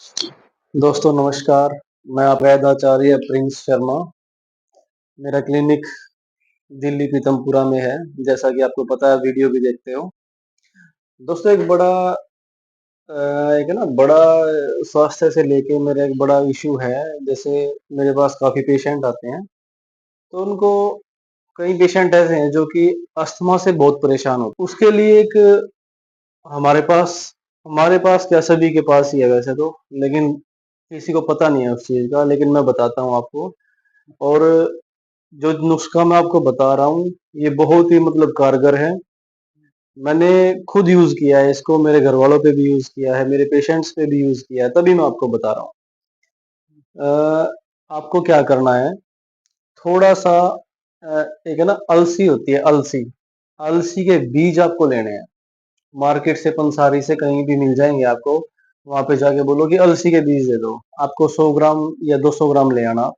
दोस्तों नमस्कार। मैं आप वैद्याचार्य प्रिंस शर्मा। मेरा क्लिनिक दिल्ली पीतमपुरा में है। जैसा कि आपको पता है, वीडियो भी देखते हो। दोस्तों एक बड़ा एक है ना बड़ा स्वास्थ्य से लेके मेरा एक बड़ा इशू है। जैसे मेरे पास काफी पेशेंट आते हैं, तो उनको कई पेशेंट ऐसे हैं जो कि अस्थमा से बहुत परेशान हो। उसके लिए एक हमारे पास हमारे पास क्या, सभी के पास ही है वैसे तो, लेकिन किसी को पता नहीं है उस चीज का। लेकिन मैं बताता हूँ आपको। और जो नुस्खा मैं आपको बता रहा हूँ, ये बहुत ही मतलब कारगर है। मैंने खुद यूज किया है इसको, मेरे घर वालों पे भी यूज किया है, मेरे पेशेंट्स पे भी यूज किया है, तभी मैं आपको बता रहा हूँ। आपको क्या करना है, थोड़ा सा एक है ना अलसी होती है, अलसी। अलसी के बीज आपको लेने हैं। मार्केट से, पंसारी से, कहीं भी मिल जाएंगे आपको। वहां पे जाके बोलो कि अलसी के बीज दे दो। आपको 100 ग्राम या 200 ग्राम ले आना।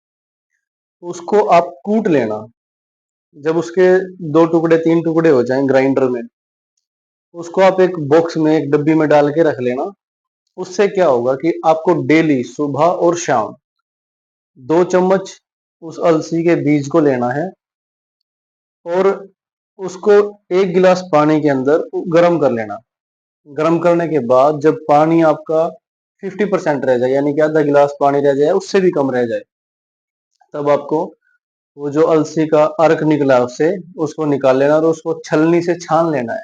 उसको आप कूट लेना। जब उसके दो टुकड़े, तीन टुकड़े हो जाएं ग्राइंडर में, उसको आप एक बॉक्स में, एक डब्बी में डाल के रख लेना। उससे क्या होगा कि आपको डेली सुबह और शाम 2 चम्मच उस अलसी के बीज को लेना है। और उसको 1 गिलास पानी के अंदर गर्म कर लेना। गर्म करने के बाद जब पानी आपका 50% रह जाए, यानी कि आधा गिलास पानी रह जाए, उससे भी कम रह जाए, तब आपको वो जो अलसी का अर्क निकला है उससे, उसको निकाल लेना और उसको छलनी से छान लेना है।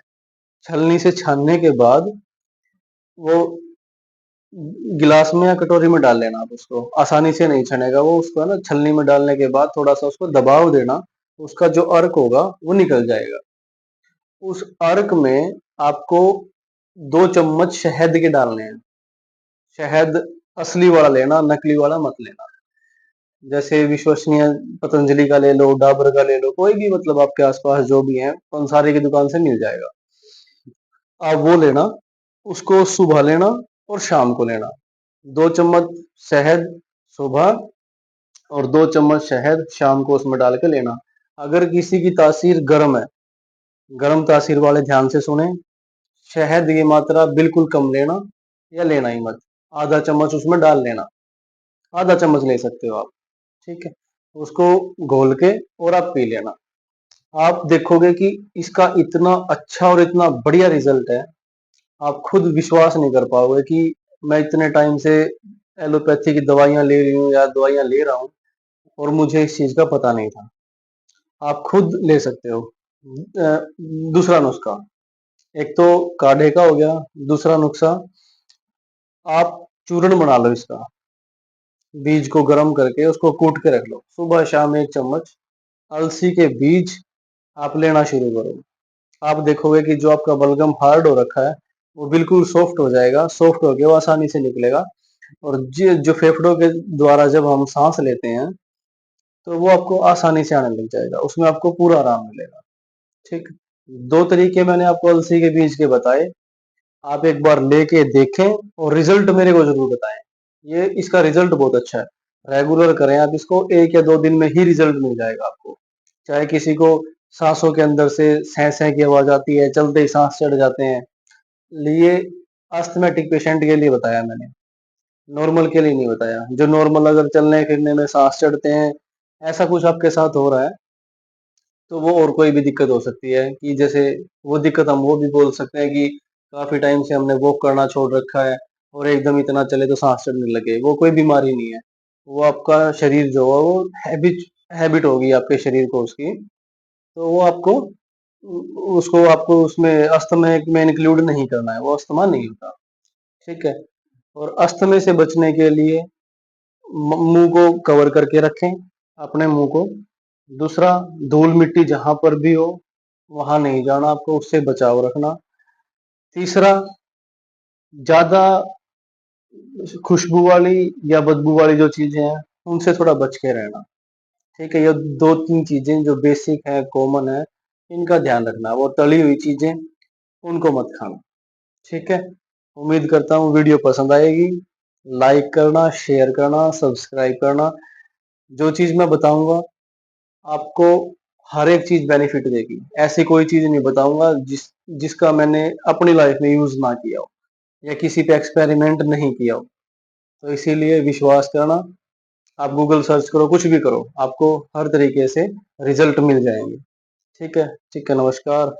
छलनी से छानने के बाद वो गिलास में या कटोरी में डाल लेना। आप उसको आसानी से नहीं छनेगा वो, उसको है ना छलनी में डालने के बाद थोड़ा सा उसको दबाव देना। उसका जो अर्क होगा वो निकल जाएगा। उस अर्क में आपको 2 चम्मच शहद के डालने हैं। शहद असली वाला लेना, नकली वाला मत लेना। जैसे विश्वसनीय पतंजलि का ले लो, डाबर का ले लो, कोई भी, मतलब आपके आसपास जो भी है, पंसारी की दुकान से मिल जाएगा। आप वो लेना। उसको सुबह लेना और शाम को लेना। 2 चम्मच शहद सुबह और 2 चम्मच शहद शाम को उसमें डाल के लेना। अगर किसी की तासीर गर्म है, गर्म तासीर वाले ध्यान से सुने। शहद की मात्रा बिल्कुल कम लेना, या लेना ही मत। आधा चम्मच उसमें डाल लेना। आधा चम्मच ले सकते हो आप। ठीक है। उसको घोल के और आप पी लेना। आप देखोगे कि इसका इतना अच्छा और इतना बढ़िया रिजल्ट है, आप खुद विश्वास नहीं कर पाओगे कि मैं इतने टाइम से एलोपैथी की दवाइयां ले रही हूँ या दवाइयां ले रहा हूँ, और मुझे इस चीज का पता नहीं था। आप खुद ले सकते हो। दूसरा नुस्खा, एक तो काढ़े का हो गया। दूसरा नुस्खा, आप चूर्ण बना लो इसका। बीज को गर्म करके उसको कूट के रख लो। सुबह शाम 1 चम्मच अलसी के बीज आप लेना शुरू करो। आप देखोगे कि जो आपका बलगम हार्ड हो रखा है, वो बिल्कुल सॉफ्ट हो जाएगा। सॉफ्ट होके वो आसानी से निकलेगा। और जो फेफड़ों के द्वारा जब हम सांस लेते हैं, तो वो आपको आसानी से आने लग जाएगा। उसमें आपको पूरा आराम मिलेगा। ठीक। 2 तरीके मैंने आपको अलसी के बीज के बताए। आप एक बार लेके देखें और रिजल्ट मेरे को जरूर बताएं। ये इसका रिजल्ट बहुत अच्छा है। रेगुलर करें आप इसको, 1 या 2 दिन में ही रिजल्ट मिल जाएगा आपको। चाहे किसी को सांसों के अंदर से सह सह की आवाज आती है, चलते ही सांस चढ़ जाते हैं, लिए अस्थमेटिक पेशेंट के लिए बताया मैंने, नॉर्मल के लिए नहीं बताया। जो नॉर्मल अगर चलने फिरने में सांस चढ़ते हैं, ऐसा कुछ आपके साथ हो रहा है, तो वो और कोई भी दिक्कत हो सकती है। कि जैसे वो दिक्कत हम वो भी बोल सकते हैं कि काफी टाइम से हमने वॉक करना छोड़ रखा है और एकदम इतना चले तो सांस चढ़ने लगे, वो कोई बीमारी नहीं है। वो आपका शरीर जो है वो हैबिट हैबिट होगी आपके शरीर को उसकी। तो वो आपको उसको आपको उसमें अस्थमा में इंक्लूड नहीं करना है, वो अस्थमा नहीं होता। ठीक है। और अस्थमे से बचने के लिए मुंह को कवर करके रखें, अपने मुंह को। दूसरा, धूल मिट्टी जहां पर भी हो वहां नहीं जाना आपको, उससे बचाव रखना। तीसरा, ज्यादा खुशबू वाली या बदबू वाली जो चीजें हैं, उनसे थोड़ा बच के रहना। ठीक है। ये 2-3 चीजें जो बेसिक है, कॉमन है, इनका ध्यान रखना। वो तली हुई चीजें, उनको मत खाना। ठीक है। उम्मीद करता हूँ वीडियो पसंद आएगी। लाइक करना, शेयर करना, सब्सक्राइब करना। जो चीज मैं बताऊंगा आपको, हर एक चीज बेनिफिट देगी। ऐसी कोई चीज नहीं बताऊंगा जिसका मैंने अपनी लाइफ में यूज ना किया हो, या किसी पे एक्सपेरिमेंट नहीं किया हो। तो इसीलिए विश्वास करना, आप गूगल सर्च करो, कुछ भी करो, आपको हर तरीके से रिजल्ट मिल जाएंगे। ठीक है, ठीक है, नमस्कार।